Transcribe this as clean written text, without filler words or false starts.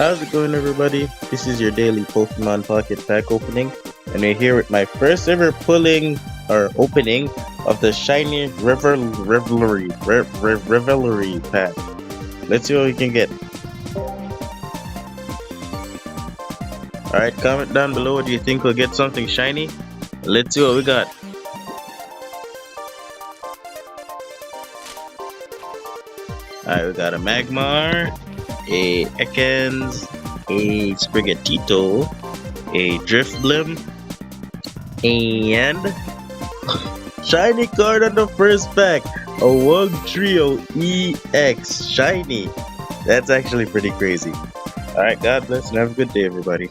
How's it going, everybody? This is your daily Pokemon Pocket Pack opening, and we're here with my first ever opening of the Shiny Revelry pack. Let's see what we can get. Alright, comment down below, do you think we'll get something shiny? Let's see what we got. Alright, we got a Magmar, a Ekans, a Sprigatito, a Drifblim, and shiny card on the first pack, a Wugtrio EX shiny. That's actually pretty crazy. Alright, God bless and have a good day, everybody.